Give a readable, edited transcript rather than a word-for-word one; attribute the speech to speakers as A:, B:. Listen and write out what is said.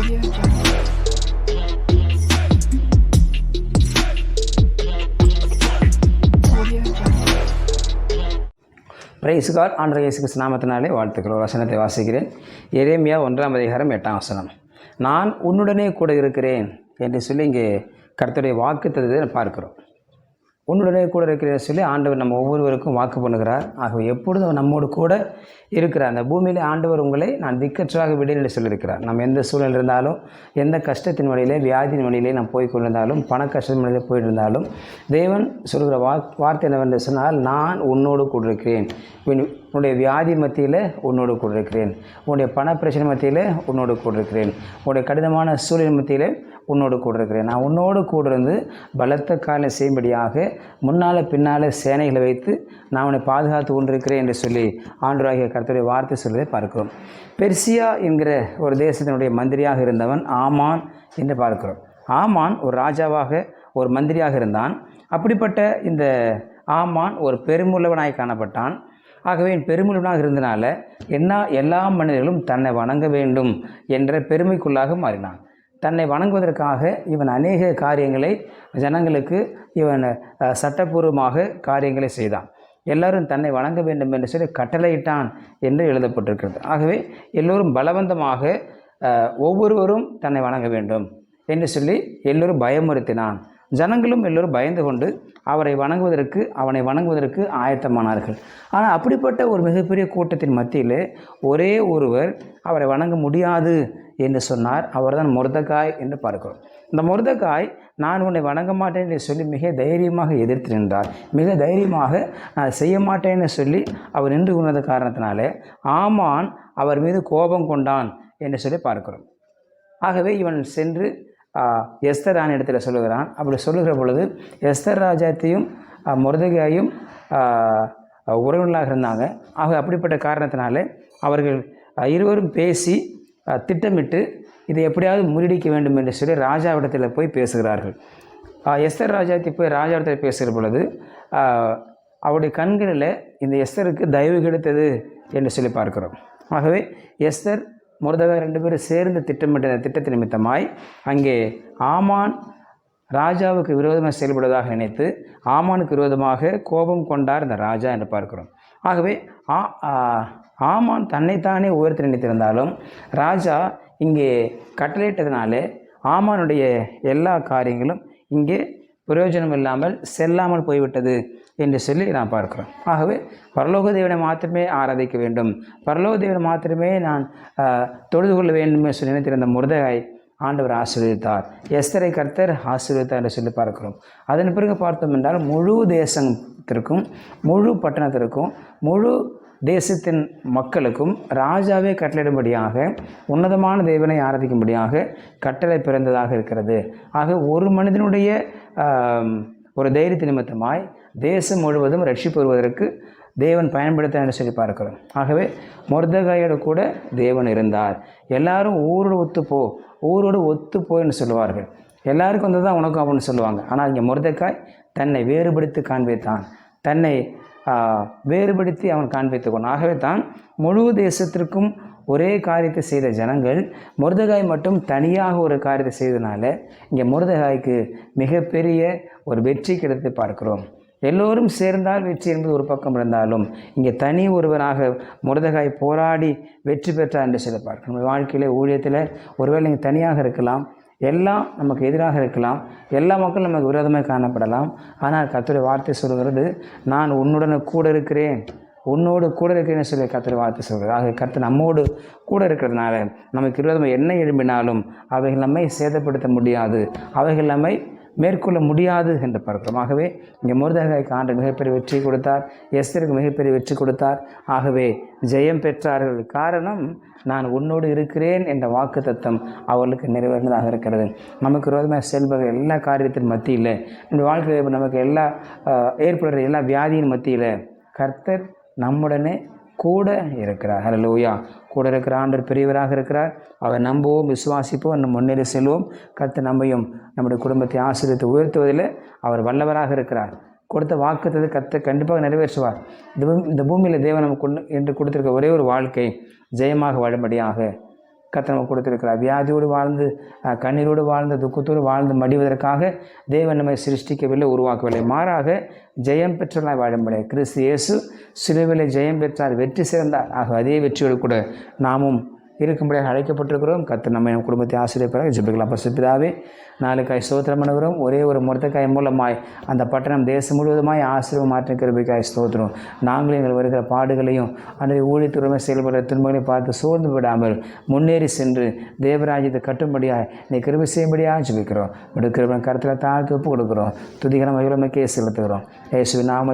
A: Price God. ஆண்டவர் இயேசு கிறிஸ்து நாமத்தினாலே வாழ்த்துக்கள். ஒரு வசனத்தை வாசிக்கிறேன். எரேமியா 1:8 நான் உன்னுடனே கூட இருக்கிறேன் என்று சொல்லி இங்கே கர்த்தருடைய வாக்குத்தத்தத்தை பார்க்கிறோம். உன்னுடனே கூட இருக்கிறேன்னு சொல்லி ஆண்டவர் நம்ம ஒவ்வொருவருக்கும் வாக்கு பண்ணுகிறார். ஆகவே எப்பொழுதும் நம்மோடு கூட இருக்கிறார். அந்த பூமியில் ஆண்டவர் உங்களை நான் திக்கற்றாக விடேன் என்று சொல்லியிருக்கிறார். நம்ம எந்த சூழ்நிலை இருந்தாலும், எந்த கஷ்டத்தின் வழியிலே, வியாதியின் வழியிலே நாம் போய் கொண்டிருந்தாலும், பண கஷ்டத்தின் வழியிலே போயிருந்தாலும், தேவன் சொல்கிற வார்த்தை என்னவென்று சொன்னால், நான் உன்னோடு கூட இருக்கிறேன். உன்னுடைய வியாதி மத்தியில் உன்னோடு கூட இருக்கிறேன். உன்னுடைய பண பிரச்சனை மத்தியில் உன்னோடு கூட இருக்கிறேன். உன்னுடைய கடினமான சூழ்நிலை மத்தியில் உன்னோடு கூட இருக்கிறேன். நான் உன்னோடு கூட இருந்து பலத்த காலை செய்யும்படியாக முன்னால் பின்னால் சேனைகளை வைத்து நான் உன்னை பாதுகாத்து கொண்டிருக்கிறேன் என்று சொல்லி ஆண்டவராகிய கர்த்தருடைய வார்த்தை சொல்வதை பார்க்கிறோம். பெர்சியா என்கிற ஒரு தேசத்தினுடைய மந்திரியாக இருந்தவன் ஆமான் என்று பார்க்கிறோம். ஆமான் ஒரு ராஜாவாக ஒரு மந்திரியாக இருந்தான். அப்படிப்பட்ட இந்த ஆமான் ஒரு பெருமுள்ளவனாய் காணப்பட்டான். ஆகவே பெருமுள்ளவனாக இருந்தனால எல்லா மனிதர்களும் தன்னை வணங்க வேண்டும் என்ற பெருமைக்குள்ளாக மாறினான். தன்னை வணங்குவதற்காக இவன் அநேக காரியங்களை ஜனங்களுக்கு இவன் சட்டப்பூர்வமாக காரியங்களை செய்தான். எல்லாரும் தன்னை வணங்க வேண்டும் என்று சொல்லி கட்டளையிட்டான் என்று எழுதப்பட்டிருக்கிறது. ஆகவே எல்லோரும் பலவந்தமாக ஒவ்வொருவரும் தன்னை வணங்க வேண்டும் என்று சொல்லி எல்லோரும் பயமுறுத்தினான். ஜனங்களும் எல்லோரும் பயந்து கொண்டு அவனை வணங்குவதற்கு ஆயத்தமானார்கள். ஆனால் அப்படிப்பட்ட ஒரு மிகப்பெரிய கூட்டத்தின் மத்தியில் ஒரே ஒருவர் அவரை வணங்க முடியாது என்று சொன்னார். அவர்தான் மொர்தெகாய் என்று பார்க்கிறோம். இந்த மொர்தெகாய் நான் உன்னை வணங்க மாட்டேன் என்று சொல்லி மிக தைரியமாக எதிர்த்து நின்றார். மிக தைரியமாக நான் செய்ய மாட்டேன்னு சொல்லி அவர் நின்று கொண்டது காரணத்தினாலே ஆமான் அவர் மீது கோபம் கொண்டான் என்று சொல்லி பார்க்கிறோம். ஆகவே இவன் சென்று எஸ்தர் இடத்துல சொல்லுகிறான். அப்படி சொல்லுகிற பொழுது எஸ்தர் ராஜாத்தையும் மொர்தெகாயும் உறவினர்களாக இருந்தாங்க. ஆக அப்படிப்பட்ட காரணத்தினாலே அவர்கள் இருவரும் பேசி திட்டமிட்டு இதை எப்படியாவது முறியடிக்க வேண்டும் என்று சொல்லி ராஜாவிடத்தில் போய் பேசுகிறார்கள். எஸ்தர் ராஜாத்தை போய் ராஜாவிடத்தில் பேசுகிற பொழுது அவருடைய கண்களில் இந்த எஸ்தருக்கு தயவு கிடைத்தது என்று சொல்லி பார்க்கிறோம். ஆகவே எஸ்தர் மொர்தெகாய் 2 பேரும் சேர்ந்து திட்டமிட்ட திட்டத்தின் நிமித்தமாய் அங்கே ஆமான் ராஜாவுக்கு விரோதமாக செயல்படுவதாக நினைத்து ஆமானுக்கு விரோதமாக கோபம் கொண்டார் இந்த ராஜா என்று பார்க்கிறோம். ஆகவே ஆமான் தன்னைத்தானே உயர்த்தி நினைத்திருந்தாலும் ராஜா இங்கே கட்டளையிட்டதினாலே ஆமானுடைய எல்லா காரியங்களும் இங்கே பிரயோஜனம் இல்லாமல் செல்லாமல் போய்விட்டது என்று சொல்லி நான் பார்க்கிறோம். ஆகவே பரலோக தேவனை மாத்திரமே ஆராதிக்க வேண்டும், பரலோக தேவனை மாத்திரமே நான் தொழுது கொள்ள வேண்டும் என்று சொல்லி நினைத்திருந்த மொர்தெகாய் ஆண்டவர் ஆசீர்வதித்தார். எஸ்தரை கர்த்தர் ஆசீர்வதித்தார் என்று சொல்லி பார்க்கிறோம். அதன் பிறகு பார்த்தோம் என்றால் முழு தேசத்திற்கும், முழு பட்டணத்திற்கும், முழு தேசத்தின் மக்களுக்கும் ராஜாவே கட்டளையிடும்படியாக உன்னதமான தேவனை ஆராதிக்கும்படியாக கட்டளை பிறந்ததாக இருக்கிறது. ஆக ஒரு மனிதனுடைய ஒரு தைரியத்தின் நிமித்தமாய் தேசம் முழுவதும் ரட்சிப்பு வருவதற்கு தேவன் பயன்படுத்த என்று சொல்லி பார்க்கிறோம். ஆகவே மொர்தெகாயோடு கூட தேவன் இருந்தார். எல்லாரும் ஊரோடு ஒத்துப்போ என்று சொல்லுவார்கள். எல்லாருக்கும் வந்து தான் உனக்கும் அப்படின்னு சொல்லுவாங்க. ஆனால் இங்கே மொர்தெகாய் தன்னை வேறுபடுத்தி காண்பித்தான். தன்னை வேறுபடுத்தி அவன் காண்பித்துக்கொண்டான். ஆகவே தான் முழு தேசத்திற்கும் ஒரே காரியத்தை செய்த ஜனங்கள் மொர்தெகாய் மட்டும் தனியாக ஒரு காரியத்தை செய்ததுனால இங்கே மொர்தெகாய்க்கு மிகப்பெரிய ஒரு வெற்றி கிடைத்து பார்க்கிறோம். எல்லோரும் சேர்ந்தால் வெற்றி என்பது ஒரு பக்கம் இருந்தாலும் இங்கே தனி ஒருவராக மொர்தெகாய் போராடி வெற்றி பெற்றார் என்று சொல்லி பார்க்கணும். நம்ம வாழ்க்கையில் ஊழியத்தில் ஒருவேளை நீங்கள் தனியாக இருக்கலாம், எல்லாம் நமக்கு எதிராக இருக்கலாம், எல்லா மக்களும் நமக்கு விரோதமாக காணப்படலாம். ஆனால் கர்த்தருடைய வார்த்தை சொல்கிறது, நான் உன்னுடன் கூட இருக்கிறேன், உன்னோடு கூட இருக்கிறேன்னு சொல்லி கர்த்தருடைய வார்த்தை சொல்கிறது. ஆக கர்த்தர் நம்மோடு கூட இருக்கிறதுனால நமக்கு விரோதமாக என்ன எழும்பினாலும் அவைகள் நம்மை சேதப்படுத்த முடியாது, அவைகள் நம்மை மேற்கொள்ள முடியாது என்று பார்க்கிறோம். ஆகவே இங்கே மொர்தெகாய்க்கு ஆண்டவர் மிகப்பெரிய வெற்றி கொடுத்தார், எஸ்தருக்கு மிகப்பெரிய வெற்றி கொடுத்தார். ஆகவே ஜெயம் பெற்றார்கள். காரணம், நான் உன்னோடு இருக்கிறேன் என்ற வாக்குத்தத்தம் அவர்களுக்கு நிறைவேறினதாக இருக்கிறது. நமக்கு விரோதமாக செல்பவர்கள் எல்லா காரியத்தின் மத்தியில், இந்த வாழ்க்கையில் நமக்கு எல்லா ஏற்படுற எல்லா வியாதியின் மத்தியில் கர்த்தர் நம்முடனே கூட இருக்கிறார். ஹல்லேலூயா. கூட இருக்கிற ஆண்டவர் பெரியவராக இருக்கிறார். அவர் நம்புவோம், விசுவாசிப்போம், நம்ம முன்னேறி செல்வோம். கர்த்தர் நம்மையும் நம்முடைய குடும்பத்தை ஆசீர்வதித்து உயர்த்துவதில் அவர் வல்லவராக இருக்கிறார். கொடுத்த வாக்குத்தத்தை கர்த்தர் கண்டிப்பாக நிறைவேற்றுவார். இந்த பூமியில் தேவன் நமக்கு என்று கொடுத்திருக்க ஒரே ஒரு வாழ்க்கை ஜெயமாக வாழும்படியாக கர்த்தர் நமக்கு கொடுத்திருக்கிறார். வியாதியோடு வாழ்ந்து கண்ணீரோடு வாழ்ந்து துக்கத்தோடு வாழ்ந்து மடிவதற்காக தேவன் நம்மை சிருஷ்டிக்கவில்லை, உருவாக்கவில்லை. மாறாக ஜெயம் பெற்றவர்களாய் வாழும்படி கிறிஸ்து இயேசு சிலுவையிலே ஜெயம் பெற்றார், வெற்றி சிறந்தார். ஆக அதே வெற்றியோடு கூட நாமும் இருக்கும்படியாக அழைக்கப்பட்டிருக்கிறோம். கர்த்தர் நம்ம நம் குடும்பத்தை ஆசிரியப்படாக ஜெபிக்கலாம். பரிசுத்தபிதாவே, நாளுக்காய் ஸ்தோத்திரம் பண்ணுகிறோம். ஒரே ஒரு மொர்தெகாய் மூலமாய் அந்த பட்டணம் தேசம் முழுவதுமாய் ஆசீர்வாதம் மாற்ற கிருபைக்காய் ஸ்தோத்திரம். நாங்களும் எங்கள் வருகிற பாடுகளையும் அந்த ஊழியத்துறைமை செயல்படுற துன்பங்களையும் பார்த்து சோர்ந்து விடாமல் முன்னேறி சென்று தேவராஜ்யத்தை கட்டும்படியாய் நீ கிருபை செய்யும்படியாக ஜெபிக்கிறோம். கிருபை கருத்தில் தாழ்த்து ஒப்பு கொடுக்கிறோம். துதிகரம் மகிழமைக்கே செலுத்துகிறோம். இயேசுவின் நாம